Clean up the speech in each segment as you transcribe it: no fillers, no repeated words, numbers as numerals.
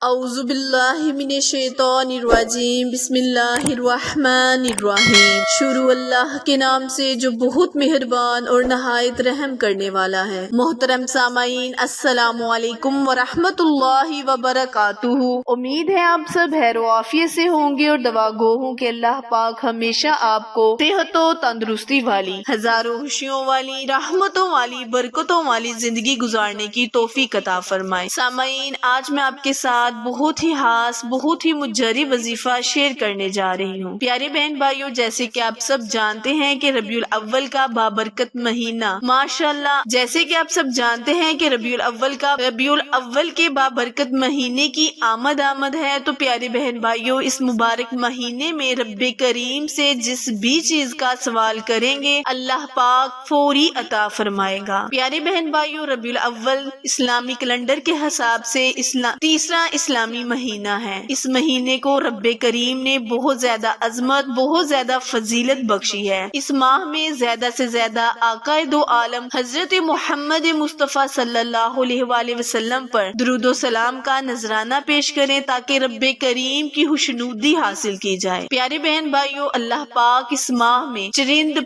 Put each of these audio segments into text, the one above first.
اعوذ باللہ من الشیطان الرجیم، بسم اللہ الرحمن الرحیم۔ شروع اللہ کے نام سے جو بہت مہربان اور نہایت رحم کرنے والا ہے۔ محترم سامعین، السلام علیکم ورحمۃ اللہ وبرکاتہ۔ امید ہے آپ سب خیر و عافیت سے ہوں گے اور دعا گو ہوں کہ اللہ پاک ہمیشہ آپ کو صحت و تندرستی والی، ہزاروں خوشیوں والی، رحمتوں والی، برکتوں والی زندگی گزارنے کی توفیق عطا فرمائے۔ سامعین، آج میں آپ کے ساتھ بہت ہی خاص، بہت ہی مجری وظیفہ شیئر کرنے جا رہی ہوں۔ پیارے بہن بھائیوں، جیسے کہ آپ سب جانتے ہیں کہ ربیع الاول کا بابرکت مہینہ، ماشاءاللہ، جیسے کہ آپ سب جانتے ہیں کہ ربیع الاول کے بابرکت مہینے کی آمد ہے، تو پیارے بہن بھائیوں، اس مبارک مہینے میں رب کریم سے جس بھی چیز کا سوال کریں گے اللہ پاک فوری عطا فرمائے گا۔ پیارے بہن بھائیوں، ربیع الاول اسلامی کیلنڈر کے حساب سے تیسرا اسلامی مہینہ ہے۔ اس مہینے کو رب کریم نے بہت زیادہ عظمت، بہت زیادہ فضیلت بخشی ہے۔ اس ماہ میں زیادہ سے زیادہ آقا دو عالم حضرت محمد مصطفیٰ صلی اللہ علیہ وآلہ وسلم پر درود و سلام کا نذرانہ پیش کریں تاکہ رب کریم کی خوشنودی حاصل کی جائے۔ پیارے بہن بھائیوں، اللہ پاک اس ماہ میں چرند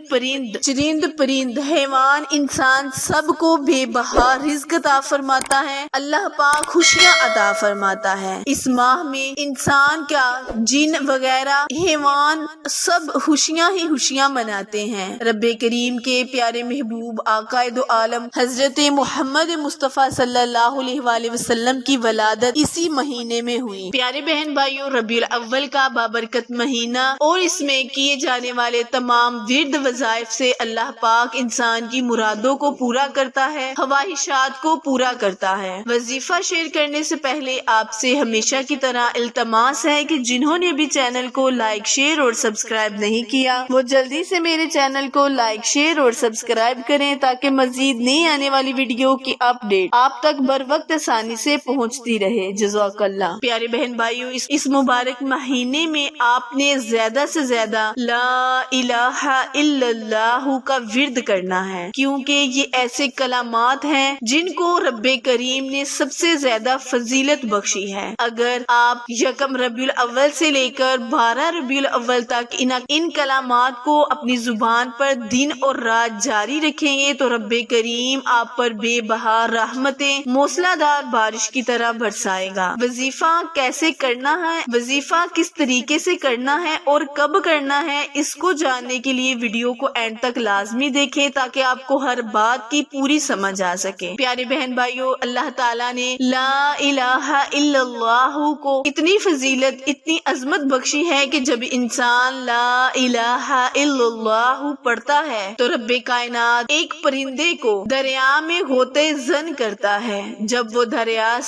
پرند حیوان انسان سب کو بے بہا رزق عطا فرماتا ہے۔ اللہ پاک خوشیاں عطا فرماتا ہے۔ اس ماہ میں انسان کیا، جن وغیرہ حیوان سب خوشیاں ہی خوشیاں مناتے ہیں۔ رب کریم کے پیارے محبوب آقا دو عالم حضرت محمد مصطفیٰ صلی اللہ علیہ وآلہ وسلم کی ولادت اسی مہینے میں ہوئی۔ پیارے بہن بھائیوں، ربیع الاول کا بابرکت مہینہ اور اس میں کیے جانے والے تمام ورد وظائف سے اللہ پاک انسان کی مرادوں کو پورا کرتا ہے، خواہشات کو پورا کرتا ہے۔ وظیفہ شیئر کرنے سے پہلے آپ سے ہمیشہ کی طرح التماس ہے کہ جنہوں نے بھی چینل کو لائک، شیئر اور سبسکرائب نہیں کیا، وہ جلدی سے میرے چینل کو لائک، شیئر اور سبسکرائب کریں تاکہ مزید نئی آنے والی ویڈیو کی اپ ڈیٹ آپ تک بر وقت آسانی سے پہنچتی رہے۔ جزاک اللہ۔ پیارے بہن بھائیوں، اس مبارک مہینے میں آپ نے زیادہ سے زیادہ لا الہ الا اللہ کا ورد کرنا ہے، کیونکہ یہ ایسے کلمات ہیں جن کو رب کریم نے سب سے زیادہ فضیلت بخشی ہے۔ اگر آپ یکم ربیع الاول سے لے کر 12 ربیع الاول تک ان کلمات کو اپنی زبان پر دن اور رات جاری رکھیں گے تو رب کریم آپ پر بے بہا رحمتیں موسلا دھار بارش کی طرح برسائے گا۔ وظیفہ کیسے کرنا ہے، وظیفہ کس طریقے سے کرنا ہے اور کب کرنا ہے، اس کو جاننے کے لیے ویڈیو کو اینڈ تک لازمی دیکھیں تاکہ آپ کو ہر بات کی پوری سمجھ آ سکے۔ پیارے بہن بھائیوں، اللہ تعالیٰ نے لا الہ الا اللہ کو اتنی فضیلت، اتنی عظمت بخشی ہے کہ جب انسان لا الہ الا اللہ پڑھتا ہے تو رب کائنات ایک پرندے کو دریا میں ہوتے زن کرتا ہے۔ جب وہ دریا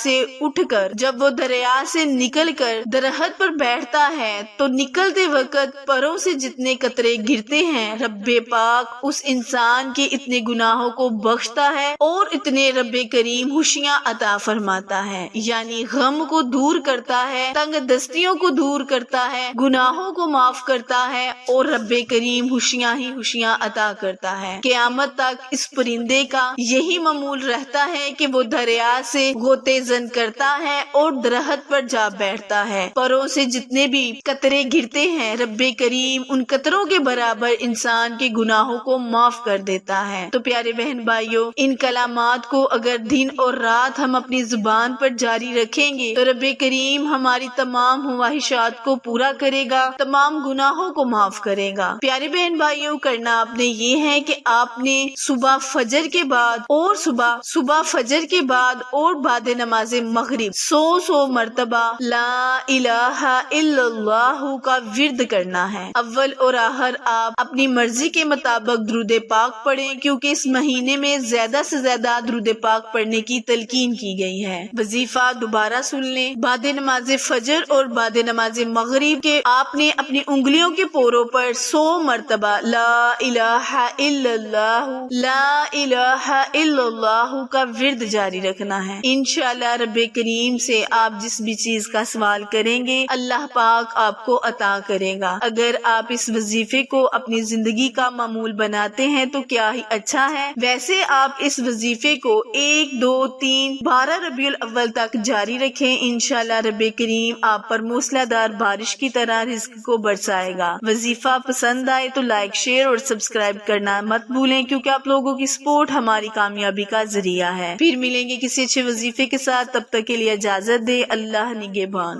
سے نکل کر درخت پر بیٹھتا ہے تو نکلتے وقت پروں سے جتنے قطرے گرتے ہیں رب پاک اس انسان کے اتنے گناہوں کو بخشتا ہے اور اتنے رب کریم خوشیاں عطا فرماتا ہے، یعنی غم کو دور کرتا ہے، تنگ دستیوں کو دور کرتا ہے، گناہوں کو معاف کرتا ہے اور رب کریم خوشیاں ہی خوشیاں عطا کرتا ہے۔ قیامت تک اس پرندے کا یہی معمول رہتا ہے کہ وہ دریا سے غوطے زن کرتا ہے اور درخت پر جا بیٹھتا ہے۔ پروں سے جتنے بھی قطرے گرتے ہیں رب کریم ان قطروں کے برابر انسان کے گناہوں کو معاف کر دیتا ہے۔ تو پیارے بہن بھائیوں، ان کلمات کو اگر دن اور رات ہم اپنی زبان پر جاری رکھیں گے تو رب کریم ہماری تمام خواہشات کو پورا کرے گا، تمام گناہوں کو معاف کرے گا۔ پیارے بہن بھائیوں، کرنا آپ نے یہ ہے کہ آپ نے صبح فجر کے بعد اور بعد نماز مغرب 100 مرتبہ لا الہ الا اللہ کا ورد کرنا ہے۔ اول اور آخر آپ اپنی مرضی کے مطابق درود پاک پڑھیں، کیونکہ اس مہینے میں زیادہ سے زیادہ درود پاک پڑھنے کی تلقین کی گئی ہے۔ وظیفہ دوبارہ سن لیں، بعد نماز فجر اور بعد نماز مغرب کے آپ نے اپنی انگلیوں کے پوروں پر 100 مرتبہ لا الہ الا اللہ، لا الہ الا اللہ کا ورد جاری رکھنا ہے۔ انشاءاللہ رب کریم سے آپ جس بھی چیز کا سوال کریں گے اللہ پاک آپ کو عطا کرے گا۔ اگر آپ اس وظیفے کو اپنی زندگی کا معمول بناتے ہیں تو کیا ہی اچھا ہے۔ ویسے آپ اس وظیفے کو 1، 2، 3، 12 ربیع الاول تک جاری رکھیں۔ دیکھیں، انشاءاللہ رب کریم آپ پر موسلا دھار بارش کی طرح رزق کو برسائے گا۔ وظیفہ پسند آئے تو لائک، شیئر اور سبسکرائب کرنا مت بھولیں، کیونکہ آپ لوگوں کی سپورٹ ہماری کامیابی کا ذریعہ ہے۔ پھر ملیں گے کسی اچھے وظیفے کے ساتھ، تب تک کے لیے اجازت دے۔ اللہ نگہبان۔